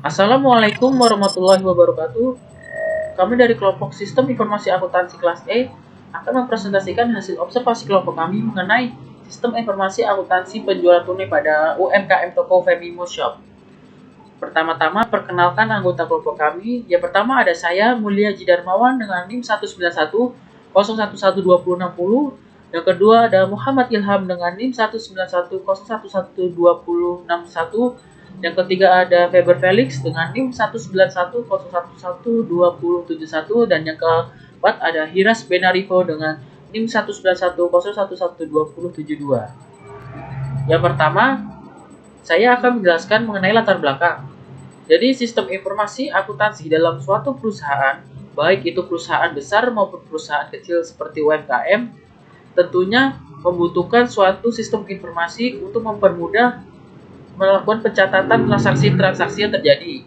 Assalamualaikum warahmatullahi wabarakatuh. Kami dari kelompok Sistem Informasi Akuntansi kelas E akan mempresentasikan hasil observasi kelompok kami mengenai sistem informasi akuntansi penjualan tunai pada UMKM Toko Femimo Shop. Pertama-tama perkenalkan anggota kelompok kami. Yang pertama ada saya Mulia Jidarmawan dengan NIM 19101112060. Yang kedua ada Muhammad Ilham dengan NIM 19101112061. Yang ketiga ada Faber Felix dengan NIM 19101112071 dan yang keempat ada Hiras Benarivo dengan NIM 19101112072. Yang pertama, saya akan menjelaskan mengenai latar belakang. Jadi sistem informasi akuntansi dalam suatu perusahaan, baik itu perusahaan besar maupun perusahaan kecil seperti UMKM, tentunya membutuhkan suatu sistem informasi untuk mempermudah melakukan pencatatan transaksi-transaksi yang terjadi.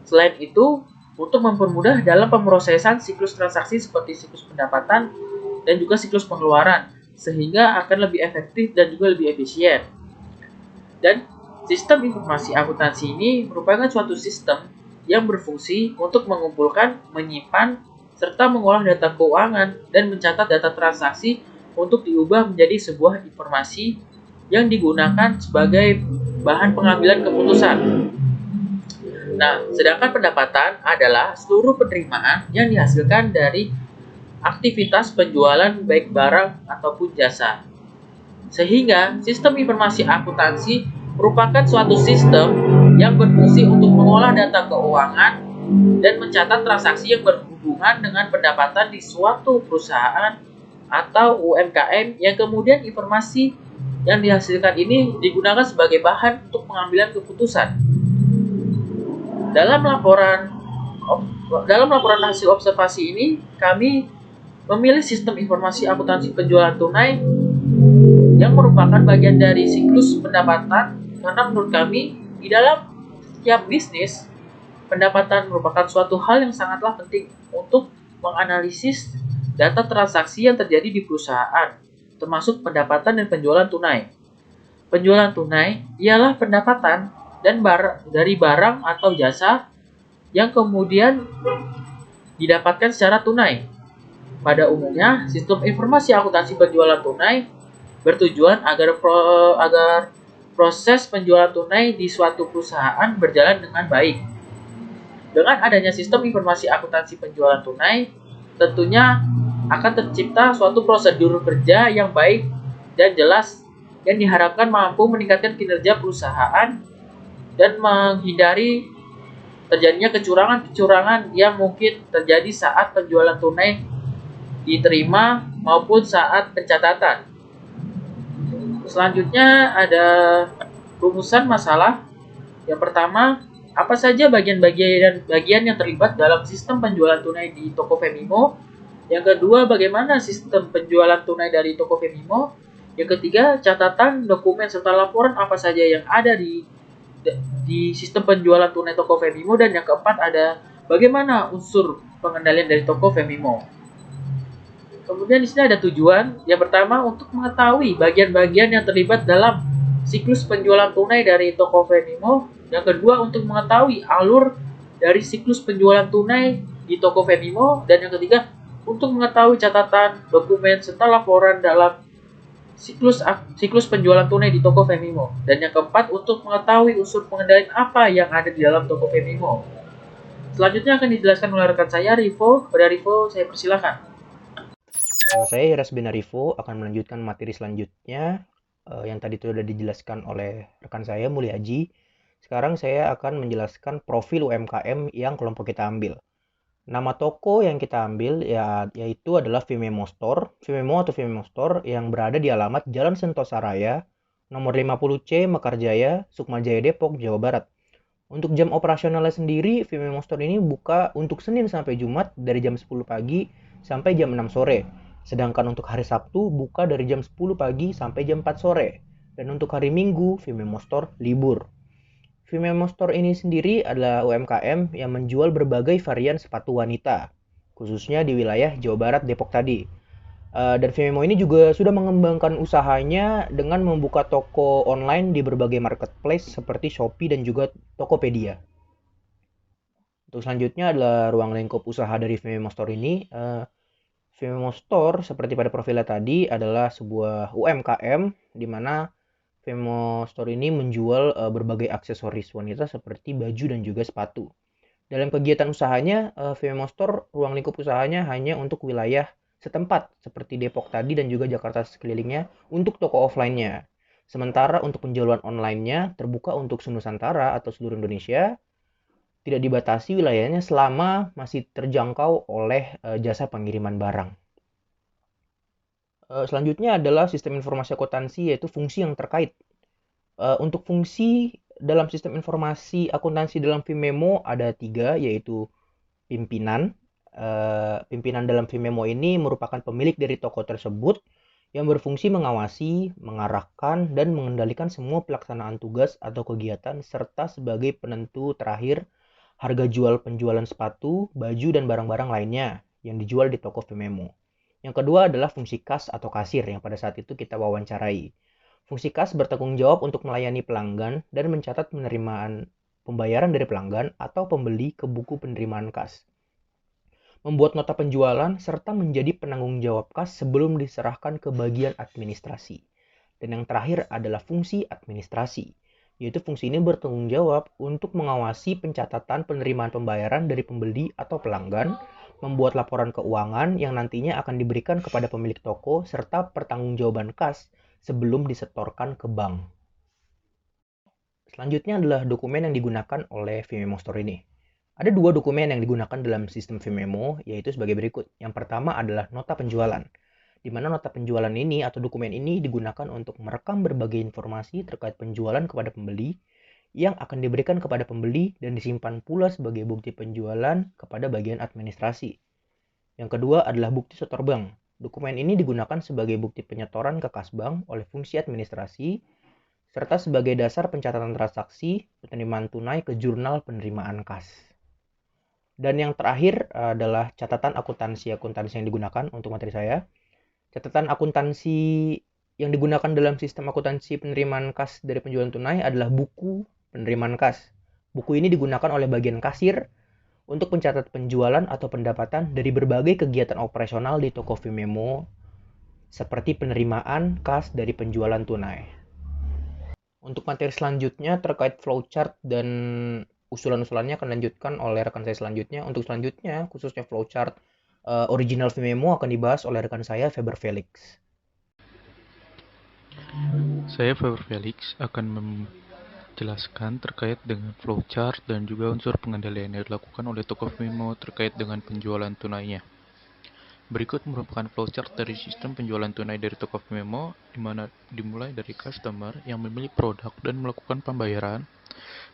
Selain itu, untuk mempermudah dalam pemrosesan siklus transaksi seperti siklus pendapatan dan juga siklus pengeluaran, sehingga akan lebih efektif dan juga lebih efisien. Dan sistem informasi akuntansi ini merupakan suatu sistem yang berfungsi untuk mengumpulkan, menyimpan, serta mengolah data keuangan dan mencatat data transaksi untuk diubah menjadi sebuah informasi yang digunakan sebagai bahan pengambilan keputusan. Nah, sedangkan pendapatan adalah seluruh penerimaan yang dihasilkan dari aktivitas penjualan baik barang ataupun jasa. Sehingga sistem informasi akuntansi merupakan suatu sistem yang berfungsi untuk mengolah data keuangan dan mencatat transaksi yang berhubungan dengan pendapatan di suatu perusahaan atau UMKM yang kemudian informasi yang dihasilkan ini digunakan sebagai bahan untuk pengambilan keputusan. Dalam laporan hasil observasi ini, kami memilih sistem informasi akuntansi penjualan tunai yang merupakan bagian dari siklus pendapatan karena menurut kami di dalam setiap bisnis pendapatan merupakan suatu hal yang sangatlah penting untuk menganalisis data transaksi yang terjadi di perusahaan, termasuk pendapatan dan penjualan tunai. Penjualan tunai ialah pendapatan dari barang atau jasa yang kemudian didapatkan secara tunai. Pada umumnya, sistem informasi akuntansi penjualan tunai bertujuan agar proses penjualan tunai di suatu perusahaan berjalan dengan baik. Dengan adanya sistem informasi akuntansi penjualan tunai, tentunya akan tercipta suatu prosedur kerja yang baik dan jelas yang diharapkan mampu meningkatkan kinerja perusahaan dan menghindari terjadinya kecurangan-kecurangan yang mungkin terjadi saat penjualan tunai diterima maupun saat pencatatan. Selanjutnya ada rumusan masalah. Yang pertama, apa saja bagian yang terlibat dalam sistem penjualan tunai di Toko Femimo? Yang kedua, bagaimana sistem penjualan tunai dari Toko Femimo? Yang ketiga, catatan, dokumen, serta laporan apa saja yang ada di sistem penjualan tunai Toko Femimo. Dan yang keempat ada bagaimana unsur pengendalian dari Toko Femimo. Kemudian di sini ada tujuan. Yang pertama, untuk mengetahui bagian-bagian yang terlibat dalam siklus penjualan tunai dari Toko Femimo. Yang kedua, untuk mengetahui alur dari siklus penjualan tunai di Toko Femimo. Dan yang ketiga, untuk mengetahui catatan, dokumen, serta laporan dalam siklus penjualan tunai di Toko Femimo. Dan yang keempat, untuk mengetahui unsur pengendalian apa yang ada di dalam Toko Femimo. Selanjutnya akan dijelaskan oleh rekan saya, Rivo. Kepada Rivo, saya persilakan. Saya Hiras Benarivo akan melanjutkan materi selanjutnya yang tadi sudah dijelaskan oleh rekan saya Muliaji. Sekarang saya akan menjelaskan profil UMKM yang kelompok kita ambil. Nama toko yang kita ambil yaitu adalah Vimemo Store, Vimemo atau Vimemo Store yang berada di alamat Jalan Sentosa Raya, nomor 50C, Mekarjaya, Sukmajaya, Depok, Jawa Barat. Untuk jam operasionalnya sendiri, Vimemo Store ini buka untuk Senin sampai Jumat dari jam 10 pagi sampai jam 6 sore. Sedangkan untuk hari Sabtu buka dari jam 10 pagi sampai jam 4 sore. Dan untuk hari Minggu, Vimemo Store libur. Vimemo Store ini sendiri adalah UMKM yang menjual berbagai varian sepatu wanita, khususnya di wilayah Jawa Barat, Depok tadi. Dan Vimemo ini juga sudah mengembangkan usahanya dengan membuka toko online di berbagai marketplace seperti Shopee dan juga Tokopedia. Untuk selanjutnya adalah ruang lingkup usaha dari Vimeo Store ini. Vimeo Store seperti pada profilnya tadi adalah sebuah UMKM di mana Vimeo Store ini menjual berbagai aksesoris wanita seperti baju dan juga sepatu. Dalam kegiatan usahanya, Vimeo Store ruang lingkup usahanya hanya untuk wilayah setempat seperti Depok tadi dan juga Jakarta sekelilingnya untuk toko offline-nya. Sementara untuk penjualan online-nya terbuka untuk senusantara atau seluruh Indonesia, tidak dibatasi wilayahnya selama masih terjangkau oleh jasa pengiriman barang. Selanjutnya adalah sistem informasi akuntansi, yaitu fungsi yang terkait. Untuk fungsi dalam sistem informasi akuntansi dalam Vimeo ada 3, yaitu pimpinan. Pimpinan dalam Vimeo ini merupakan pemilik dari toko tersebut yang berfungsi mengawasi, mengarahkan, dan mengendalikan semua pelaksanaan tugas atau kegiatan serta sebagai penentu terakhir harga jual penjualan sepatu, baju, dan barang-barang lainnya yang dijual di toko Vimeo. Yang kedua adalah fungsi kas atau kasir yang pada saat itu kita wawancarai. Fungsi kas bertanggung jawab untuk melayani pelanggan dan mencatat penerimaan pembayaran dari pelanggan atau pembeli ke buku penerimaan kas. Membuat nota penjualan serta menjadi penanggung jawab kas sebelum diserahkan ke bagian administrasi. Dan yang terakhir adalah fungsi administrasi, yaitu fungsi ini bertanggung jawab untuk mengawasi pencatatan penerimaan pembayaran dari pembeli atau pelanggan, membuat laporan keuangan yang nantinya akan diberikan kepada pemilik toko, serta pertanggungjawaban kas sebelum disetorkan ke bank. Selanjutnya adalah dokumen yang digunakan oleh Vimeo Store ini. Ada 2 dokumen yang digunakan dalam sistem Vimeo, yaitu sebagai berikut. Yang pertama adalah nota penjualan, di mana nota penjualan ini atau dokumen ini digunakan untuk merekam berbagai informasi terkait penjualan kepada pembeli yang akan diberikan kepada pembeli dan disimpan pula sebagai bukti penjualan kepada bagian administrasi. Yang kedua adalah bukti setor bank. Dokumen ini digunakan sebagai bukti penyetoran ke kas bank oleh fungsi administrasi serta sebagai dasar pencatatan transaksi penerimaan tunai ke jurnal penerimaan kas. Dan yang terakhir adalah catatan akuntansi yang digunakan untuk materi saya. Catatan akuntansi yang digunakan dalam sistem akuntansi penerimaan kas dari penjualan tunai adalah buku penerimaan kas. Buku ini digunakan oleh bagian kasir untuk mencatat penjualan atau pendapatan dari berbagai kegiatan operasional di toko Vimeo seperti penerimaan kas dari penjualan tunai. Untuk materi selanjutnya terkait flowchart dan usulan-usulannya akan dilanjutkan oleh rekan saya selanjutnya. Untuk selanjutnya, khususnya flowchart original Vimeo akan dibahas oleh rekan saya, Faber Felix. Saya Faber Felix akan menjelaskan terkait dengan flowchart dan juga unsur pengendalian yang dilakukan oleh toko Vimeo terkait dengan penjualan tunainya. Berikut merupakan flowchart dari sistem penjualan tunai dari toko Vimeo, di mana dimulai dari customer yang memilih produk dan melakukan pembayaran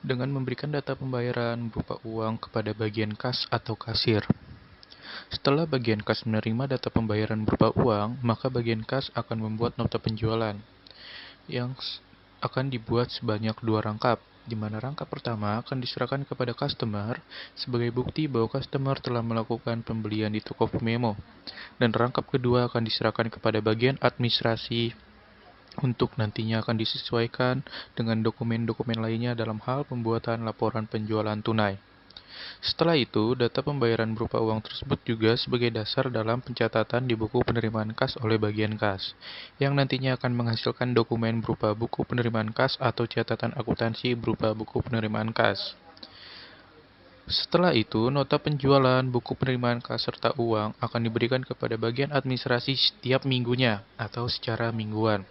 dengan memberikan data pembayaran berupa uang kepada bagian kas atau kasir. Setelah bagian kas menerima data pembayaran berupa uang, maka bagian kas akan membuat nota penjualan yang akan dibuat sebanyak 2 rangkap, di mana rangkap pertama akan diserahkan kepada customer sebagai bukti bahwa customer telah melakukan pembelian di toko Vimeo, dan rangkap kedua akan diserahkan kepada bagian administrasi untuk nantinya akan disesuaikan dengan dokumen-dokumen lainnya dalam hal pembuatan laporan penjualan tunai. Setelah itu, data pembayaran berupa uang tersebut juga sebagai dasar dalam pencatatan di buku penerimaan kas oleh bagian kas, yang nantinya akan menghasilkan dokumen berupa buku penerimaan kas atau catatan akuntansi berupa buku penerimaan kas. Setelah itu, nota penjualan, buku penerimaan kas, serta uang akan diberikan kepada bagian administrasi setiap minggunya atau secara mingguan.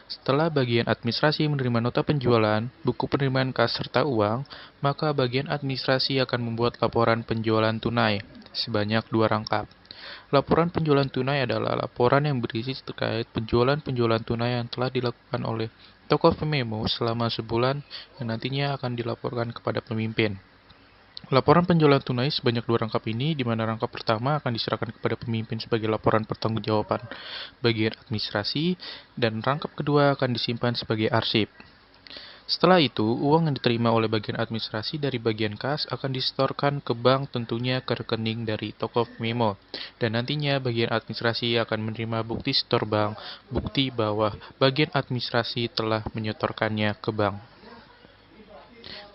Setelah bagian administrasi menerima nota penjualan, buku penerimaan kas, serta uang, maka bagian administrasi akan membuat laporan penjualan tunai sebanyak 2 rangkap. Laporan penjualan tunai adalah laporan yang berisi terkait penjualan-penjualan tunai yang telah dilakukan oleh toko Vimeo selama sebulan yang nantinya akan dilaporkan kepada pemimpin. Laporan penjualan tunai sebanyak 2 rangkap ini, di mana rangkap pertama akan diserahkan kepada pemimpin sebagai laporan pertanggungjawaban bagian administrasi, dan rangkap kedua akan disimpan sebagai arsip. Setelah itu, uang yang diterima oleh bagian administrasi dari bagian kas akan disetorkan ke bank, tentunya ke rekening dari toko Vimeo, dan nantinya bagian administrasi akan menerima bukti setor bank, bukti bahwa bagian administrasi telah menyetorkannya ke bank.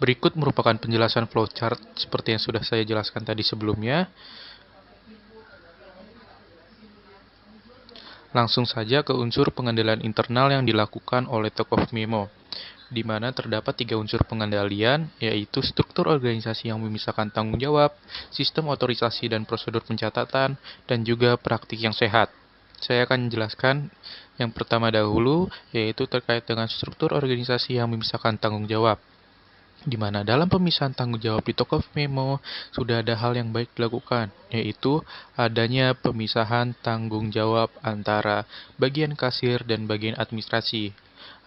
Berikut merupakan penjelasan flowchart seperti yang sudah saya jelaskan tadi sebelumnya. Langsung saja ke unsur pengendalian internal yang dilakukan oleh Tokoh Memo, di mana terdapat 3 unsur pengendalian, yaitu struktur organisasi yang memisahkan tanggung jawab, sistem otorisasi dan prosedur pencatatan, dan juga praktik yang sehat. Saya akan menjelaskan yang pertama dahulu, yaitu terkait dengan struktur organisasi yang memisahkan tanggung jawab, di mana dalam pemisahan tanggung jawab di Tokoh Memo sudah ada hal yang baik dilakukan, yaitu adanya pemisahan tanggung jawab antara bagian kasir dan bagian administrasi.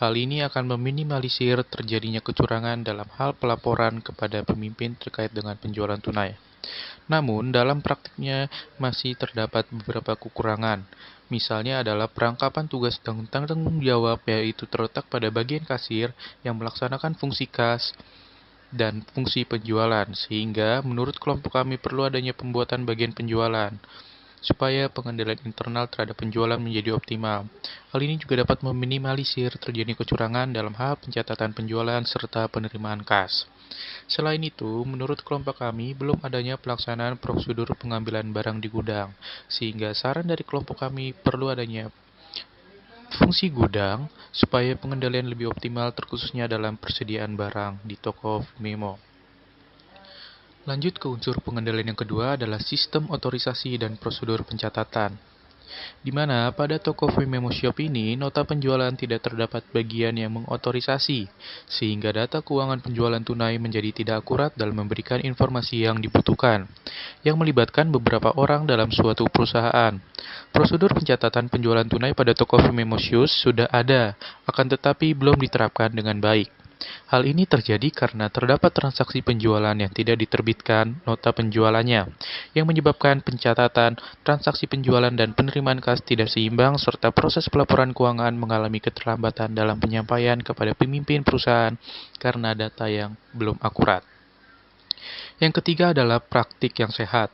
Hal ini akan meminimalisir terjadinya kecurangan dalam hal pelaporan kepada pemimpin terkait dengan penjualan tunai. Namun, dalam praktiknya masih terdapat beberapa kekurangan. Misalnya adalah perangkapan tugas tanggung jawab, yaitu terletak pada bagian kasir yang melaksanakan fungsi kas dan fungsi penjualan, sehingga menurut kelompok kami perlu adanya pembuatan bagian penjualan, supaya pengendalian internal terhadap penjualan menjadi optimal. Hal ini juga dapat meminimalisir terjadi kecurangan dalam hal pencatatan penjualan serta penerimaan kas. Selain itu, menurut kelompok kami, belum adanya pelaksanaan prosedur pengambilan barang di gudang, sehingga saran dari kelompok kami perlu adanya fungsi gudang supaya pengendalian lebih optimal terkhususnya dalam persediaan barang di Tokoh Memo. Lanjut ke unsur pengendalian yang kedua adalah sistem otorisasi dan prosedur pencatatan, di mana pada Tokoh Memo Shop ini nota penjualan tidak terdapat bagian yang mengotorisasi, sehingga data keuangan penjualan tunai menjadi tidak akurat dalam memberikan informasi yang dibutuhkan, yang melibatkan beberapa orang dalam suatu perusahaan. Prosedur pencatatan penjualan tunai pada Tokoh Memo Shoes sudah ada, akan tetapi belum diterapkan dengan baik. Hal ini terjadi karena terdapat transaksi penjualan yang tidak diterbitkan nota penjualannya, yang menyebabkan pencatatan transaksi penjualan dan penerimaan kas tidak seimbang serta proses pelaporan keuangan mengalami keterlambatan dalam penyampaian kepada pemimpin perusahaan karena data yang belum akurat. Yang ketiga adalah praktik yang sehat.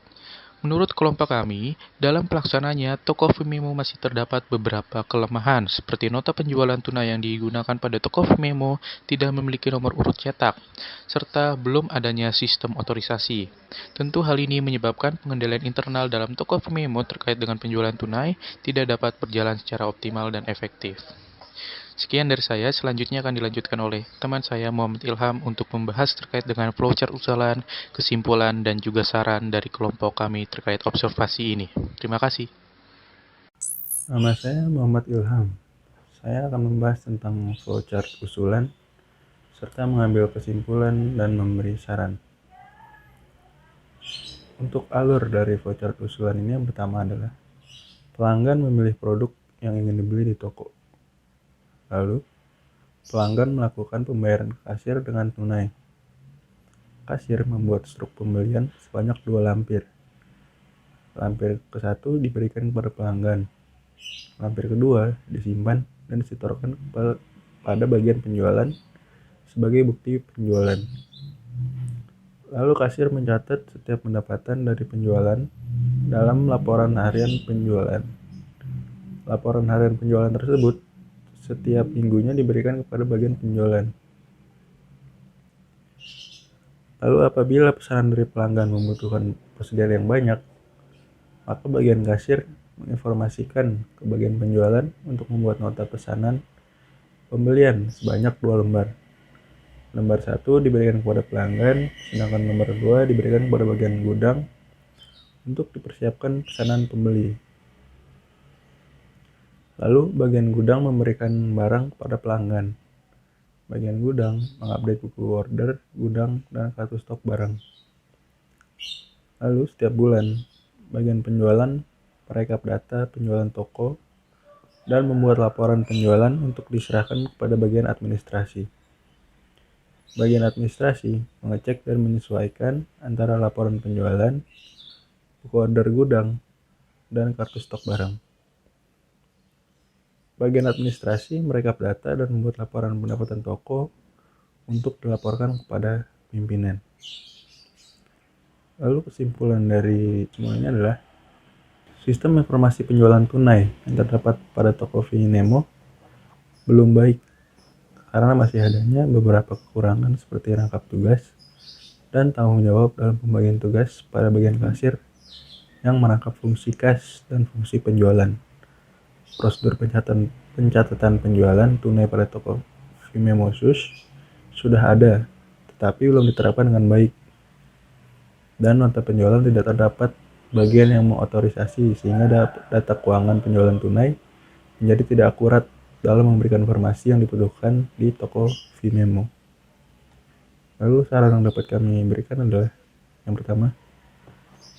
Menurut kelompok kami, dalam pelaksanaannya, Tokoh Memo masih terdapat beberapa kelemahan, seperti nota penjualan tunai yang digunakan pada Tokoh Memo tidak memiliki nomor urut cetak, serta belum adanya sistem otorisasi. Tentu hal ini menyebabkan pengendalian internal dalam Tokoh Memo terkait dengan penjualan tunai tidak dapat berjalan secara optimal dan efektif. Sekian dari saya, selanjutnya akan dilanjutkan oleh teman saya Muhammad Ilham untuk membahas terkait dengan flowchart usulan, kesimpulan, dan juga saran dari kelompok kami terkait observasi ini. Terima kasih. Nama saya Muhammad Ilham. Saya akan membahas tentang flowchart usulan, serta mengambil kesimpulan dan memberi saran. Untuk alur dari flowchart usulan ini yang pertama adalah pelanggan memilih produk yang ingin dibeli di toko. Lalu, pelanggan melakukan pembayaran ke kasir dengan tunai. Kasir membuat struk pembelian sebanyak 2 lampir. Lampir ke-1 diberikan kepada pelanggan. Lampir kedua disimpan dan disetorkan pada bagian penjualan sebagai bukti penjualan. Lalu kasir mencatat setiap pendapatan dari penjualan dalam laporan harian penjualan. Laporan harian penjualan tersebut setiap minggunya diberikan kepada bagian penjualan. Lalu apabila pesanan dari pelanggan membutuhkan persediaan yang banyak, maka bagian kasir menginformasikan ke bagian penjualan untuk membuat nota pesanan pembelian sebanyak 2 lembar. Lembar 1 diberikan kepada pelanggan, sedangkan lembar 2 diberikan kepada bagian gudang untuk dipersiapkan pesanan pembeli. Lalu bagian gudang memberikan barang kepada pelanggan. Bagian gudang mengupdate buku order gudang dan kartu stok barang. Lalu setiap bulan, bagian penjualan merekap data penjualan toko dan membuat laporan penjualan untuk diserahkan kepada bagian administrasi. Bagian administrasi mengecek dan menyesuaikan antara laporan penjualan, buku order gudang, dan kartu stok barang. Bagian administrasi merekap data dan membuat laporan pendapatan toko untuk dilaporkan kepada pimpinan. Lalu kesimpulan dari semuanya adalah sistem informasi penjualan tunai yang terdapat pada Tokoh Memo belum baik. karena masih adanya beberapa kekurangan seperti rangkap tugas dan tanggung jawab dalam pembagian tugas pada bagian kasir yang merangkap fungsi cash dan fungsi penjualan. Prosedur pencatatan penjualan tunai pada toko Vimeo sudah ada, tetapi belum diterapkan dengan baik. Dan nota penjualan tidak terdapat bagian yang mengotorisasi, sehingga data keuangan penjualan tunai menjadi tidak akurat dalam memberikan informasi yang dibutuhkan di toko Vimeo. Lalu saran yang dapat kami berikan adalah yang pertama,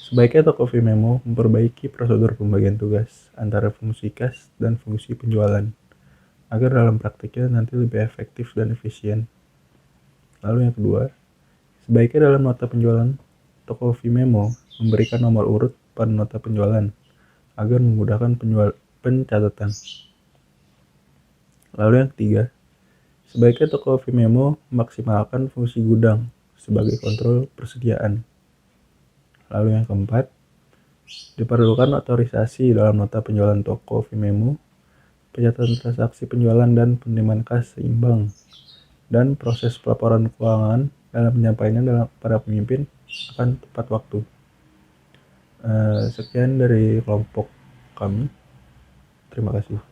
sebaiknya toko Vimeo memperbaiki prosedur pembagian tugas antara fungsi cash dan fungsi penjualan, agar dalam praktiknya nanti lebih efektif dan efisien. Lalu yang kedua, sebaiknya dalam nota penjualan, toko Vimeo memberikan nomor urut pada nota penjualan, agar memudahkan pencatatan. Lalu yang ketiga, sebaiknya toko Vimeo memaksimalkan fungsi gudang sebagai kontrol persediaan. Lalu yang keempat, diperlukan otorisasi dalam nota penjualan toko Vimeo, pencatatan transaksi penjualan dan penerimaan kas seimbang, dan proses pelaporan keuangan dalam penyampaiannya pada pemimpin akan tepat waktu. Sekian dari kelompok kami. Terima kasih.